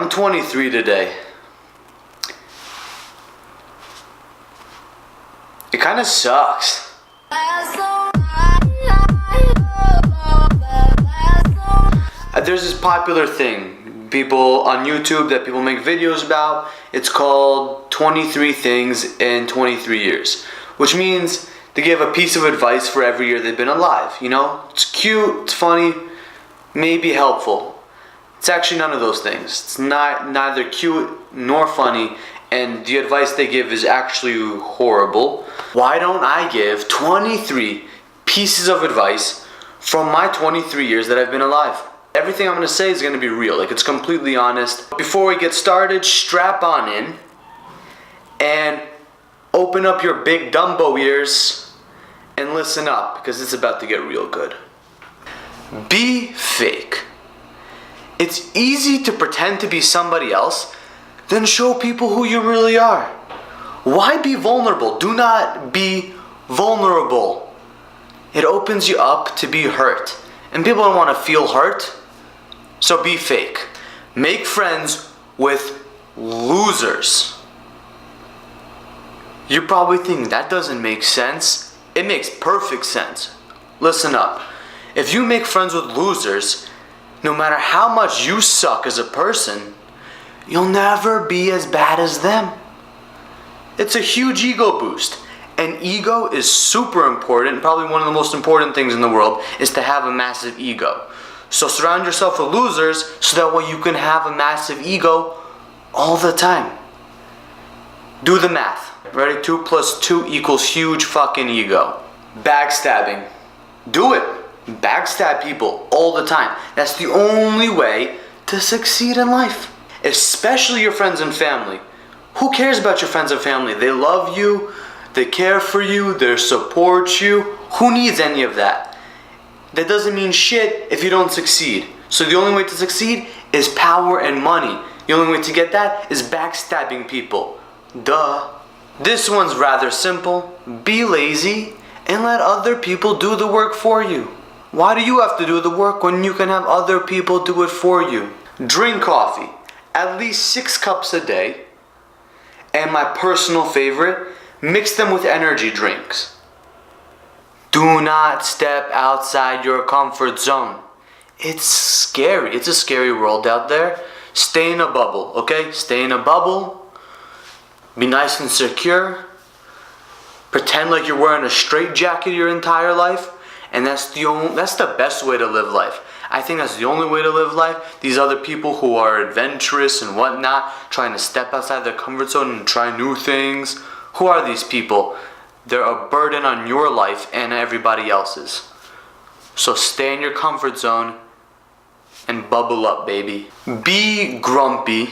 I'm 23 today. It kind of sucks. There's this popular thing, people on YouTube that people make videos about. It's called 23 things in 23 years, which means they give a piece of advice for every year they've been alive. You know, it's cute, it's funny, maybe helpful. It's actually none of those things. It's neither cute nor funny, and the advice they give is actually horrible. Why don't I give 23 pieces of advice from my 23 years that I've been alive? Everything I'm going to say is going to be real, like it's completely honest. Before we get started, strap on in and open up your big Dumbo ears and listen up, because it's about to get real good. Be fake. It's easy to pretend to be somebody else than show people who you really are. Why be vulnerable? Do not be vulnerable. It opens you up to be hurt, and people don't want to feel hurt. So be fake. Make friends with losers. You probably think that doesn't make sense. It makes perfect sense. Listen up. If you make friends with losers, no matter how much you suck as a person, you'll never be as bad as them. It's a huge ego boost. And ego is super important. Probably one of the most important things in the world is to have a massive ego. So surround yourself with losers so that way you can have a massive ego all the time. Do the math. Ready? 2 + 2 = huge fucking ego. Backstabbing. Do it. Backstab people all the time. That's the only way to succeed in life. Especially your friends and family. Who cares about your friends and family? They love you. They care for you. They support you. Who needs any of that? That doesn't mean shit if you don't succeed. So the only way to succeed is power and money. The only way to get that is backstabbing people. Duh. This one's rather simple. Be lazy and let other people do the work for you. Why do you have to do the work when you can have other people do it for you? Drink coffee. At least 6 cups a day. And my personal favorite, mix them with energy drinks. Do not step outside your comfort zone. It's scary. It's a scary world out there. Stay in a bubble, okay? Stay in a bubble. Be nice and secure. Pretend like you're wearing a straitjacket your entire life. And that's the best way to live life. I think that's the only way to live life. These other people who are adventurous and whatnot, trying to step outside their comfort zone and try new things. Who are these people? They're a burden on your life and everybody else's. So stay in your comfort zone and bubble up, baby. Be grumpy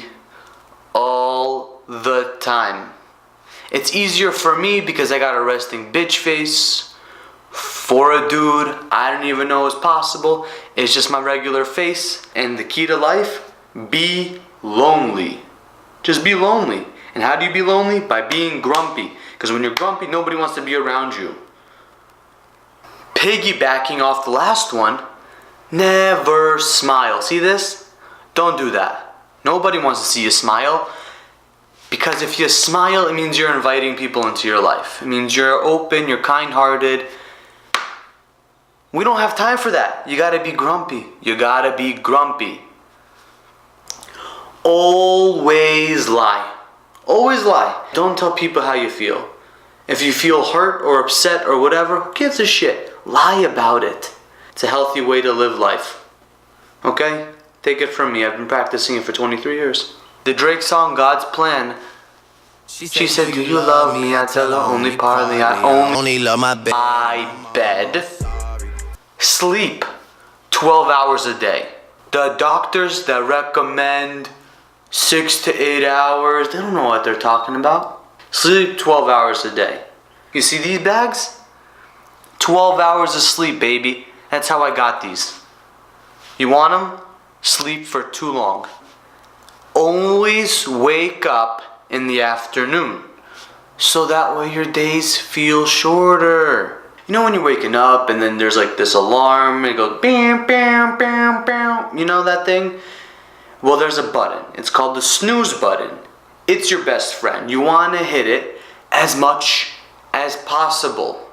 all the time. It's easier for me because I got a resting bitch face. For a dude, I don't even know it's possible. It's just my regular face. And the key to life, be lonely. Just be lonely. And how do you be lonely? By being grumpy. Because when you're grumpy, nobody wants to be around you. Piggybacking off the last one, never smile. See this? Don't do that. Nobody wants to see you smile. Because if you smile, it means you're inviting people into your life. It means you're open, you're kind-hearted. We don't have time for that. You gotta be grumpy. You gotta be grumpy. Always lie. Always lie. Don't tell people how you feel. If you feel hurt or upset or whatever, who gives a shit? Lie about it. It's a healthy way to live life. Okay? Take it from me. I've been practicing it for 23 years. The Drake song, God's Plan. She said, do you love me? I tell her only partly. I only love my bed. My bed. Sleep 12 hours a day. The doctors that recommend 6 to 8 hours, they don't know what they're talking about. Sleep 12 hours a day. You see these bags? 12 hours of sleep, baby. That's how I got these. You want them? Sleep for too long. Always wake up in the afternoon. So that way your days feel shorter. You know when you're waking up and then there's like this alarm and it goes bam, bam, bam, bam. You know that thing? Well, there's a button. It's called the snooze button. It's your best friend. You want to hit it as much as possible.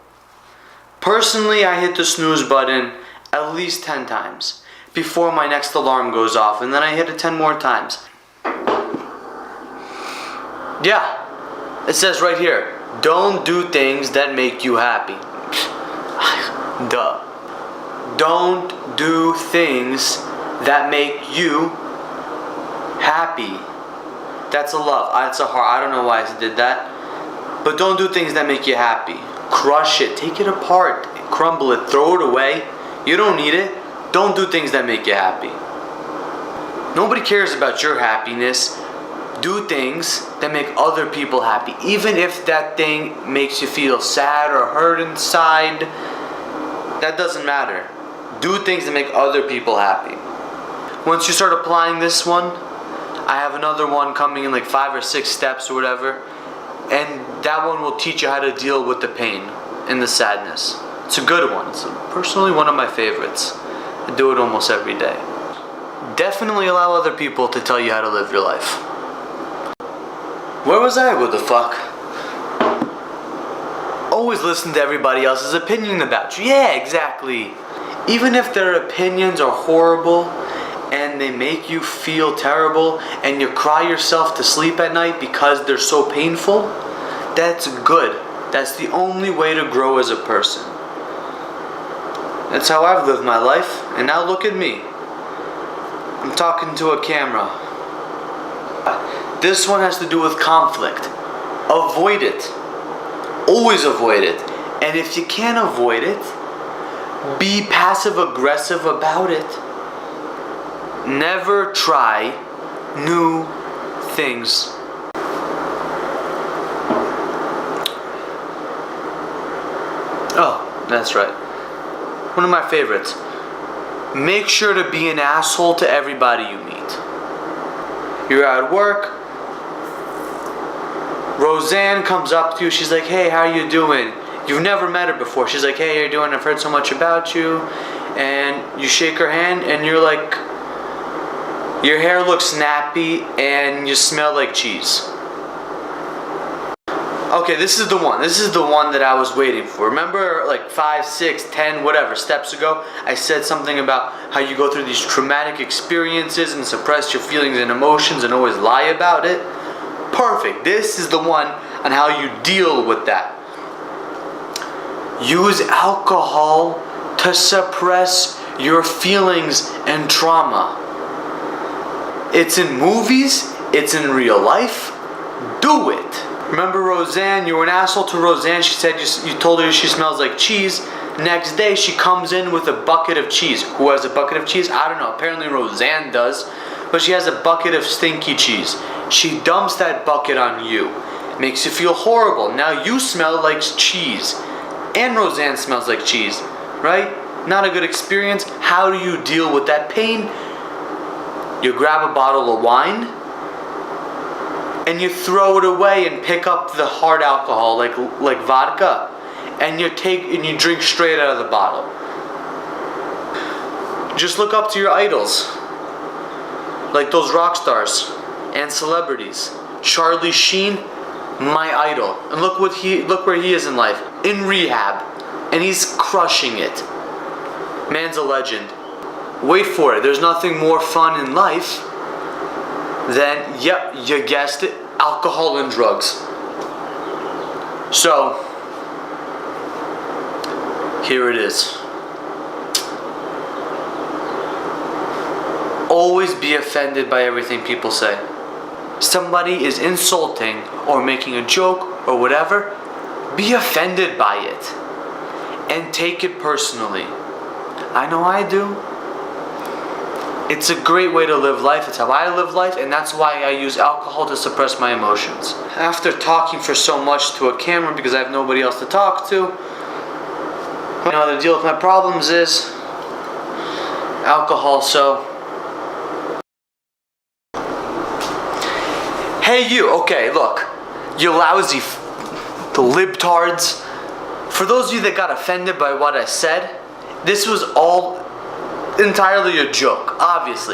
Personally, I hit the snooze button at least 10 times before my next alarm goes off, and then I hit it 10 more times. Yeah, it says right here, don't do things that make you happy. Duh. Don't do things that make you happy. That's a love. That's a heart. I don't know why I did that. But don't do things that make you happy. Crush it. Take it apart. Crumble it. Throw it away. You don't need it. Don't do things that make you happy. Nobody cares about your happiness. Do things that make other people happy. Even if that thing makes you feel sad or hurt inside, that doesn't matter. Do things that make other people happy. Once you start applying this one, I have another one coming in like 5 or 6 steps or whatever, and that one will teach you how to deal with the pain and the sadness. It's a good one. It's personally one of my favorites. I do it almost every day. Definitely allow other people to tell you how to live your life. Where was I? What the fuck? Always listen to everybody else's opinion about you. Yeah, exactly. Even if their opinions are horrible and they make you feel terrible and you cry yourself to sleep at night because they're so painful, that's good. That's the only way to grow as a person. That's how I've lived my life, and now look at me. I'm talking to a camera. This one has to do with conflict. Avoid it. Always avoid it. And if you can't avoid it, be passive aggressive about it. Never try new things. Oh, that's right. One of my favorites. Make sure to be an asshole to everybody you meet. You're at work. Roseanne comes up to you. She's like, hey, how you doing? You've never met her before. She's like, hey, how you doing? I've heard so much about you. And you shake her hand and you're like, your hair looks nappy and you smell like cheese. Okay, this is the one. This is the one that I was waiting for. Remember like 5, 6, 10, whatever steps ago, I said something about how you go through these traumatic experiences and suppress your feelings and emotions and always lie about it? Perfect. This is the one on how you deal with that. Use alcohol to suppress your feelings and trauma. It's in movies, it's in real life. Do it. Remember Roseanne? You were an asshole to Roseanne. She said you told her she smells like cheese. Next day she comes in with a bucket of cheese. Who has a bucket of cheese? I don't know. Apparently Roseanne does. But she has a bucket of stinky cheese. She dumps that bucket on you. Makes you feel horrible. Now you smell like cheese. And Roseanne smells like cheese. Right? Not a good experience. How do you deal with that pain? You grab a bottle of wine and you throw it away and pick up the hard alcohol like vodka, and you drink straight out of the bottle. Just look up to your idols, like those rock stars and celebrities. Charlie Sheen, my idol, and look where he is in life, in rehab, and he's crushing it. Man's a legend. Wait for it. There's nothing more fun in life than, yep, you guessed it, alcohol and drugs. So, here it is. Always be offended by everything people say. Somebody is insulting or making a joke or whatever, be offended by it and take it personally. I know I do. It's a great way to live life. It's how I live life, and that's why I use alcohol to suppress my emotions. After talking for so much to a camera because I have nobody else to talk to, you know how to deal with my problems is alcohol. So, hey you, okay, look, you lousy libtards. For those of you that got offended by what I said, this was all entirely a joke, obviously.